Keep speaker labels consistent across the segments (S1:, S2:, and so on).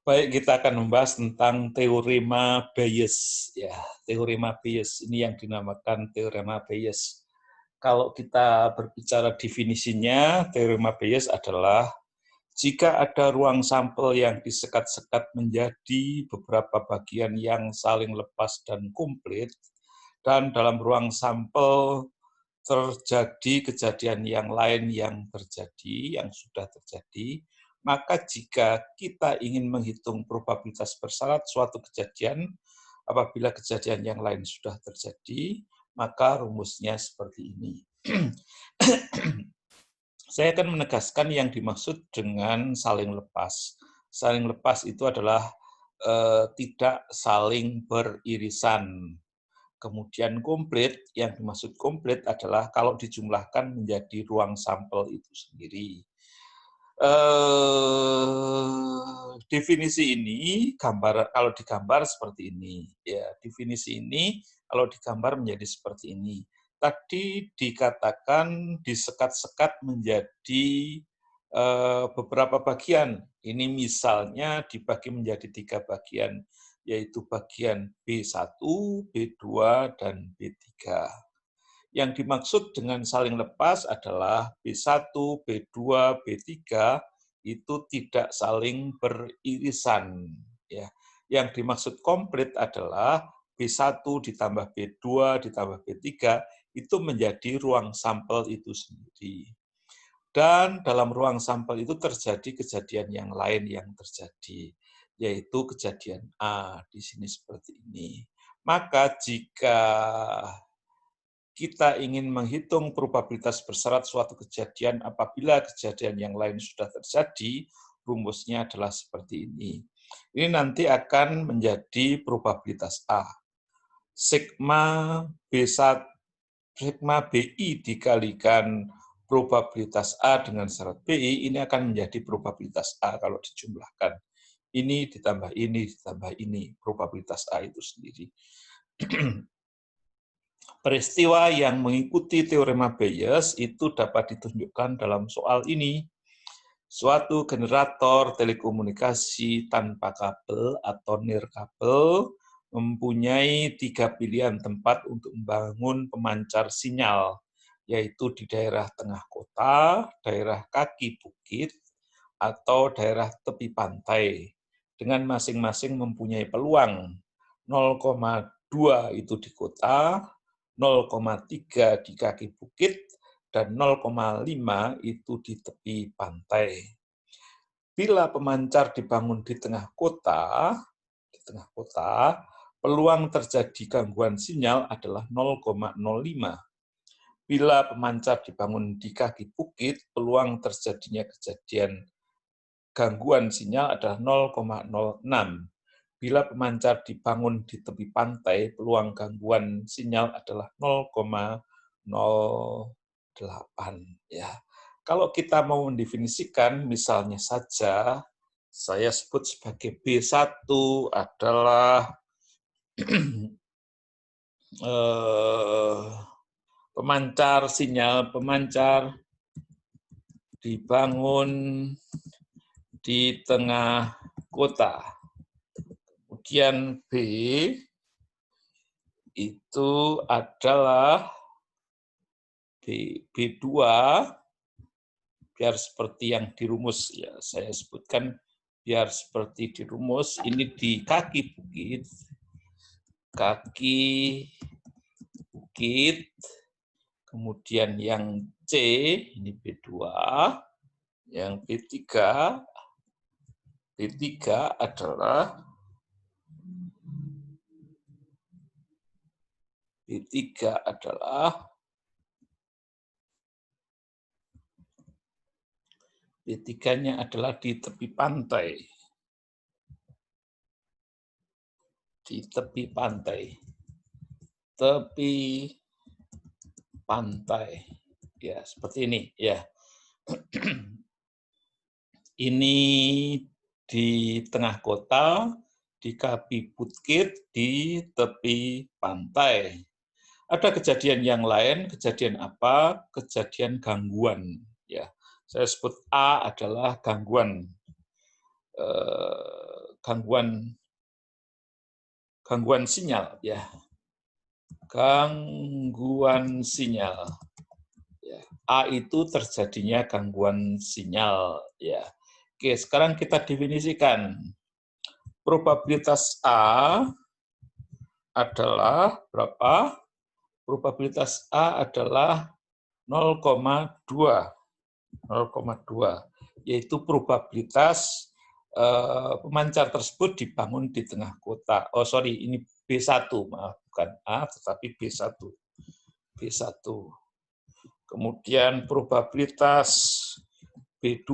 S1: Baik, kita akan membahas tentang teorema Bayes. Ya, teorema Bayes ini yang dinamakan teorema Bayes. Kalau kita berbicara definisinya, teorema Bayes adalah jika ada ruang sampel yang disekat-sekat menjadi beberapa bagian yang saling lepas dan komplit, dan dalam ruang sampel terjadi kejadian yang lain yang terjadi, yang sudah terjadi, maka jika kita ingin menghitung probabilitas bersyarat suatu kejadian, apabila kejadian yang lain sudah terjadi, maka rumusnya seperti ini. Saya akan menegaskan yang dimaksud dengan saling lepas. Saling lepas itu adalah tidak saling beririsan. Kemudian komplit, yang dimaksud komplit adalah kalau dijumlahkan menjadi ruang sampel itu sendiri. Definisi ini kalau digambar seperti ini. Ya, definisi ini kalau digambar menjadi seperti ini. Tadi dikatakan disekat-sekat menjadi beberapa bagian. Ini misalnya dibagi menjadi 3 bagian, yaitu bagian B1, B2, dan B3. Yang dimaksud dengan saling lepas adalah B1, B2, B3 itu tidak saling beririsan. Ya. Yang dimaksud komplit adalah B1 ditambah B2 ditambah B3 itu menjadi ruang sampel itu sendiri. Dan dalam ruang sampel itu terjadi kejadian yang lain yang terjadi, yaitu kejadian A, di sini seperti ini. Maka jika kita ingin menghitung probabilitas bersyarat suatu kejadian apabila kejadian yang lain sudah terjadi, rumusnya adalah seperti ini. Ini nanti akan menjadi probabilitas A. Sigma B1, sigma BI dikalikan probabilitas A dengan syarat BI, ini akan menjadi probabilitas A kalau dijumlahkan. Ini ditambah ini, probabilitas A itu sendiri. Peristiwa yang mengikuti teorema Bayes itu dapat ditunjukkan dalam soal ini. Suatu generator telekomunikasi tanpa kabel atau nirkabel mempunyai 3 pilihan tempat untuk membangun pemancar sinyal, yaitu di daerah tengah kota, daerah kaki bukit, atau daerah tepi pantai, dengan masing-masing mempunyai peluang 0,2 itu di kota, 0,3 di kaki bukit, dan 0,5 itu di tepi pantai. Bila pemancar dibangun di tengah kota, peluang terjadi gangguan sinyal adalah 0,05. Bila pemancar dibangun di kaki bukit, peluang terjadinya kejadian gangguan sinyal adalah 0,06. Bila pemancar dibangun di tepi pantai, peluang gangguan sinyal adalah 0,08. Ya. Kalau kita mau mendefinisikan, misalnya saja, saya sebut sebagai B1 adalah pemancar sinyal, pemancar dibangun di tengah kota. Kemudian B itu adalah B2, biar seperti yang dirumus, ya saya sebutkan biar seperti dirumus, ini di kaki bukit, kemudian yang C, ini B2, yang B3 adalah B3-nya adalah di tepi pantai. Di tepi pantai. Ya, seperti ini, ya. Ini di tengah kota, di kaki bukit, di tepi pantai. Ada kejadian yang lain, kejadian apa? Kejadian gangguan. Ya, saya sebut A adalah gangguan. gangguan sinyal ya. Gangguan sinyal. Ya. A itu terjadinya gangguan sinyal ya. Oke, sekarang kita definisikan. Probabilitas A adalah berapa? Probabilitas A adalah 0,2, yaitu probabilitas pemancar tersebut dibangun di tengah kota. Oh sorry, ini B1, maaf, bukan A, tetapi B1. Kemudian probabilitas B2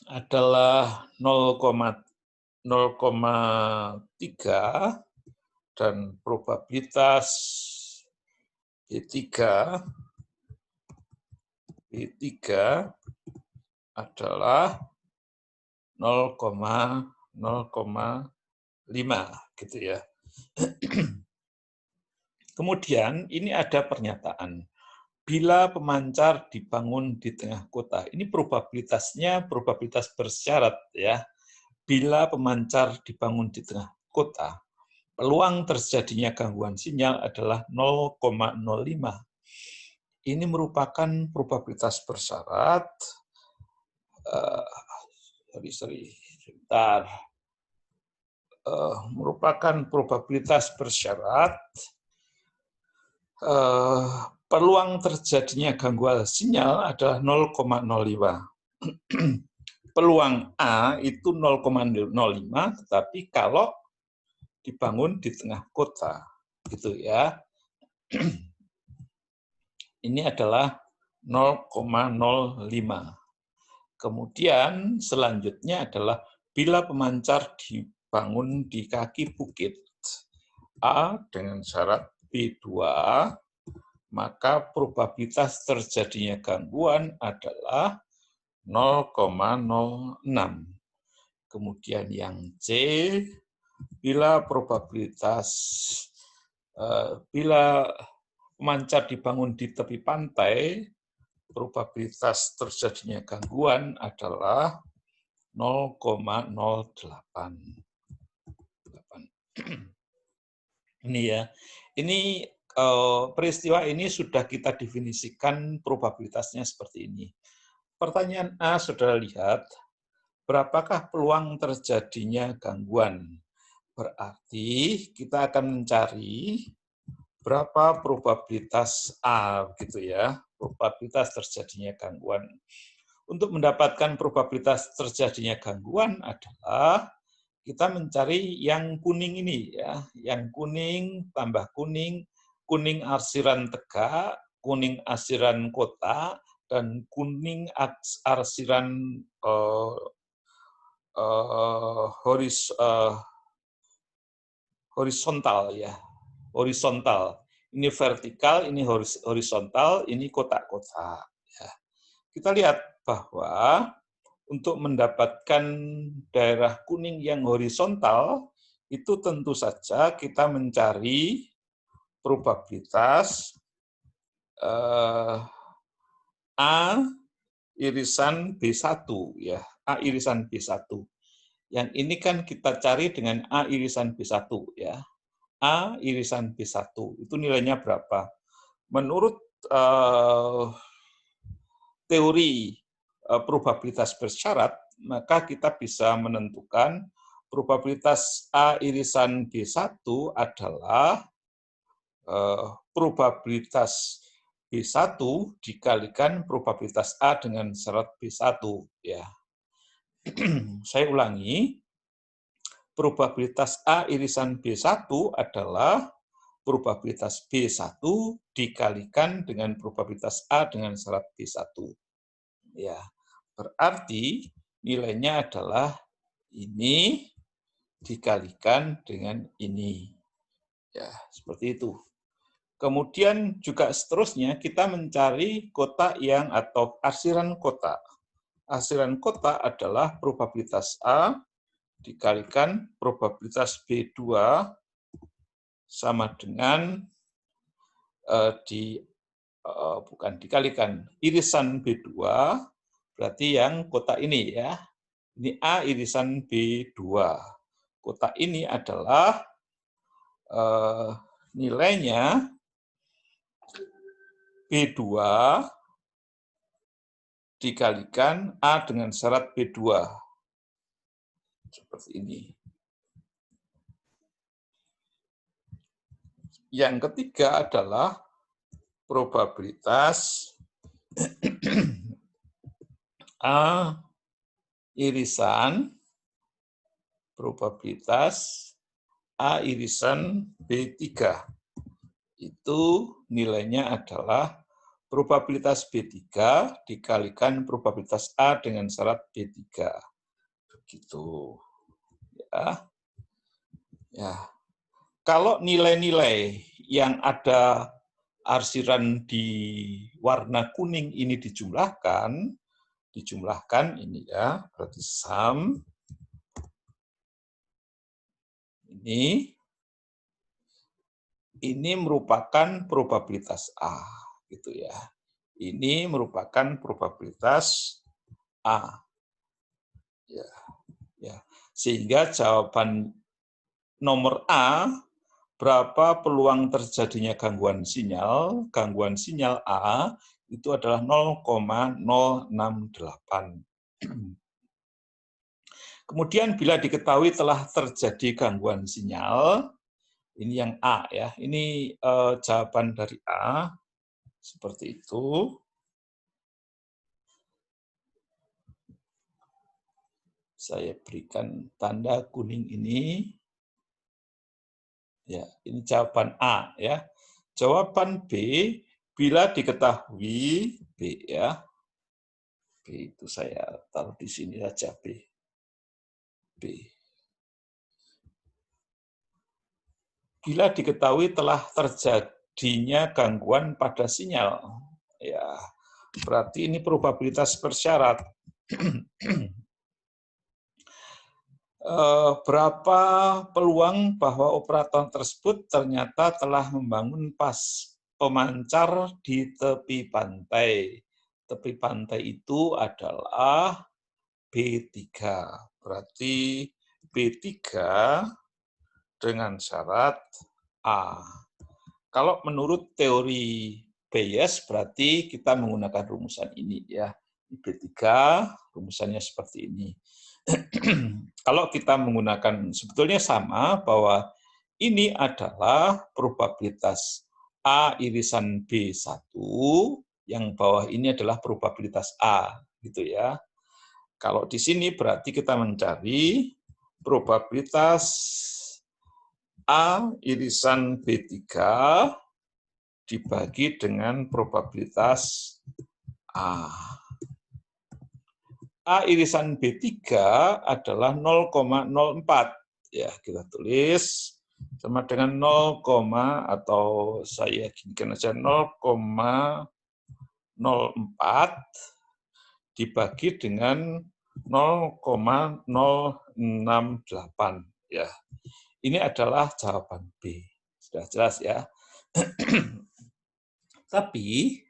S1: adalah 0,3 dan probabilitas B3 adalah 0,5 gitu ya. Kemudian ini ada pernyataan, bila pemancar dibangun di tengah kota. Ini probabilitasnya probabilitas bersyarat ya. Bila pemancar dibangun di tengah kota, peluang terjadinya gangguan sinyal adalah 0,05. Ini merupakan probabilitas bersyarat. Merupakan probabilitas bersyarat. Peluang terjadinya gangguan sinyal adalah 0,05. Peluang A itu 0,05, tetapi kalau dibangun di tengah kota, gitu ya. Ini adalah 0,05. Kemudian selanjutnya adalah bila pemancar dibangun di kaki bukit A dengan syarat B2, maka probabilitas terjadinya gangguan adalah 0,06. Kemudian yang C, bila pemancar dibangun di tepi pantai, probabilitas terjadinya gangguan adalah 0,08. Ini ya, ini peristiwa ini sudah kita definisikan probabilitasnya seperti ini. Pertanyaan A, saudara lihat, berapakah peluang terjadinya gangguan? Berarti kita akan mencari berapa probabilitas A, gitu ya, probabilitas terjadinya gangguan. Untuk mendapatkan probabilitas terjadinya gangguan adalah kita mencari yang kuning ini ya, yang kuning tambah kuning, kuning arsiran tegak, kuning arsiran kota, dan kuning arsiran horizontal ya, horizontal. Ini vertikal, ini horizontal, ini kotak-kotak. Ya. Kita lihat bahwa untuk mendapatkan daerah kuning yang horizontal, itu tentu saja kita mencari probabilitas A irisan B1 ya, A irisan B1. Yang ini kan kita cari dengan A irisan B1 ya. A irisan B1 itu nilainya berapa? Menurut teori probabilitas bersyarat, maka kita bisa menentukan probabilitas A irisan B1 adalah probabilitas B1 dikalikan probabilitas A dengan syarat B1 ya. Saya ulangi, probabilitas A irisan B1 adalah probabilitas B1 dikalikan dengan probabilitas A dengan syarat B1. Ya, berarti nilainya adalah ini dikalikan dengan ini. Ya, seperti itu. Kemudian juga seterusnya kita mencari kotak yang atau arsiran kotak. Arsiran kotak adalah probabilitas A dikalikan probabilitas B2 sama dengan bukan dikalikan irisan B2 Berarti yang kotak ini ya. Ini A irisan B2. Kotak ini adalah nilainya B2 dikalikan A dengan syarat B2. Seperti ini. Yang ketiga adalah probabilitas A irisan B3 itu nilainya adalah probabilitas B3 dikalikan probabilitas A dengan syarat B3. Begitu. Ya. Ya. Kalau nilai-nilai yang ada arsiran di warna kuning ini dijumlahkan ini ya, berarti sum ini merupakan probabilitas A gitu ya. Ini merupakan probabilitas A. Ya. Ya. Sehingga jawaban nomor A, berapa peluang terjadinya gangguan sinyal A itu adalah 0,068. Kemudian bila diketahui telah terjadi gangguan sinyal, ini yang A ya, ini jawaban dari A, seperti itu. Saya berikan tanda kuning ini. Ya, ini jawaban A ya. Jawaban B, bila diketahui B ya. B itu saya taruh di sini saja B. Bila diketahui telah terjadinya gangguan pada sinyal, ya berarti ini probabilitas bersyarat. Berapa peluang bahwa operator tersebut ternyata telah membangun pas pemancar di tepi pantai. Tepi pantai itu adalah B3. Berarti B3 dengan syarat A. Kalau menurut teori Bayes berarti kita menggunakan rumusan ini ya. B3 rumusannya seperti ini. Kalau kita menggunakan sebetulnya sama bahwa ini adalah probabilitas A irisan B1, yang bawah ini adalah probabilitas A gitu ya. Kalau di sini berarti kita mencari probabilitas A irisan B3 dibagi dengan probabilitas A. A irisan B3 adalah 0,04. Ya, kita tulis sama dengan 0, atau saya yakinkan aja 0,04 dibagi dengan 0,068 ya. Ini adalah jawaban B. Sudah jelas ya. Tapi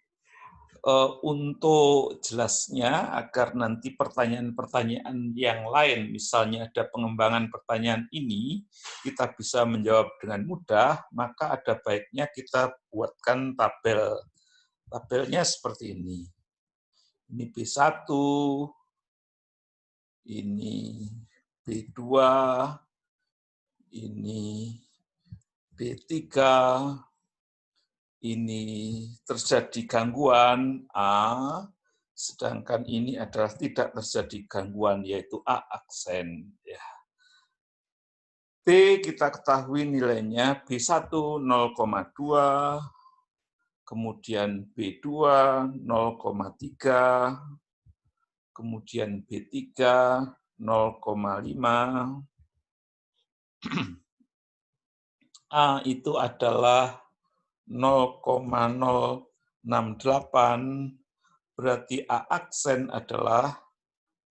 S1: untuk jelasnya agar nanti pertanyaan-pertanyaan yang lain, misalnya ada pengembangan pertanyaan ini, kita bisa menjawab dengan mudah, maka ada baiknya kita buatkan tabel. Tabelnya seperti ini. Ini B1, ini B2, ini B3, ini terjadi gangguan A, sedangkan ini adalah tidak terjadi gangguan, yaitu A aksen. Ya. B kita ketahui nilainya B1 0,2, kemudian B2 0,3, kemudian B3 0,5. A itu adalah 0,068, berarti A aksen adalah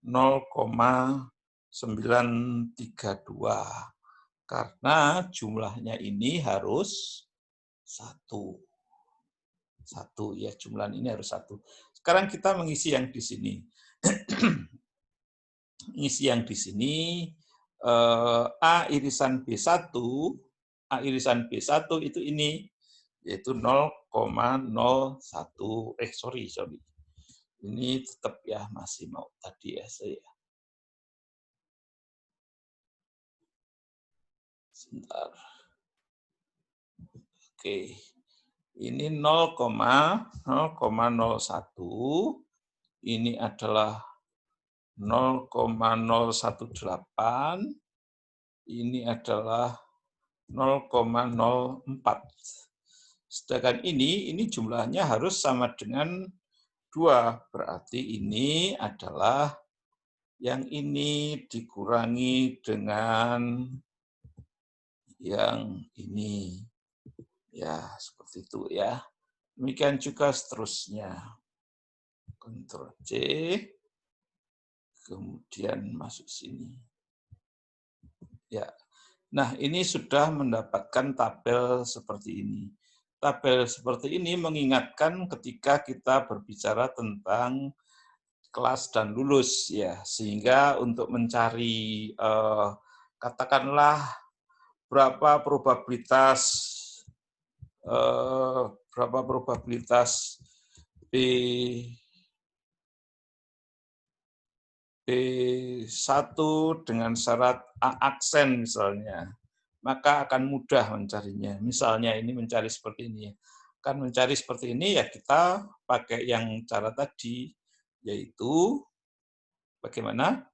S1: 0,932. Karena jumlahnya ini harus 1. 1 ya, jumlah ini harus 1. Sekarang kita mengisi yang di sini. Ngisi yang di sini A irisan B1 itu ini, yaitu 0,01. Sorry. Ini tetap ya masih mau tadi ya saya. Sebentar. Oke. Ini 0,01. Ini adalah 0,018. Ini adalah 0,04. Sedangkan ini jumlahnya harus sama dengan 2. Berarti ini adalah yang ini dikurangi dengan yang ini. Ya, seperti itu ya. Demikian juga seterusnya. Ctrl C, kemudian masuk sini. Ya. Nah, ini sudah mendapatkan tabel seperti ini. Tabel seperti ini mengingatkan ketika kita berbicara tentang kelas dan lulus ya, sehingga untuk mencari katakanlah berapa probabilitas B1 dengan syarat A aksen misalnya, maka akan mudah mencarinya. Misalnya ini mencari seperti ini. Akan mencari seperti ini ya kita pakai yang cara tadi, yaitu bagaimana?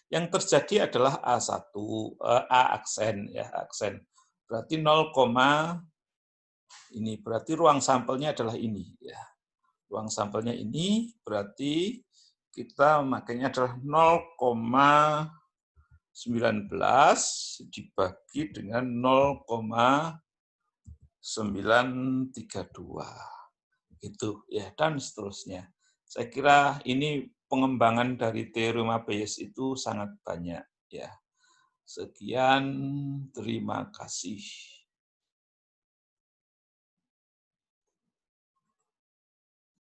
S1: Yang terjadi adalah A1, A aksen ya, aksen. Berarti 0, ini berarti ruang sampelnya adalah ini ya. Ruang sampelnya ini berarti kita memakainya adalah 0,19 dibagi dengan 0,932. Itu ya, dan seterusnya. Saya kira ini pengembangan dari teorema Bayes itu sangat banyak ya. Sekian, terima kasih.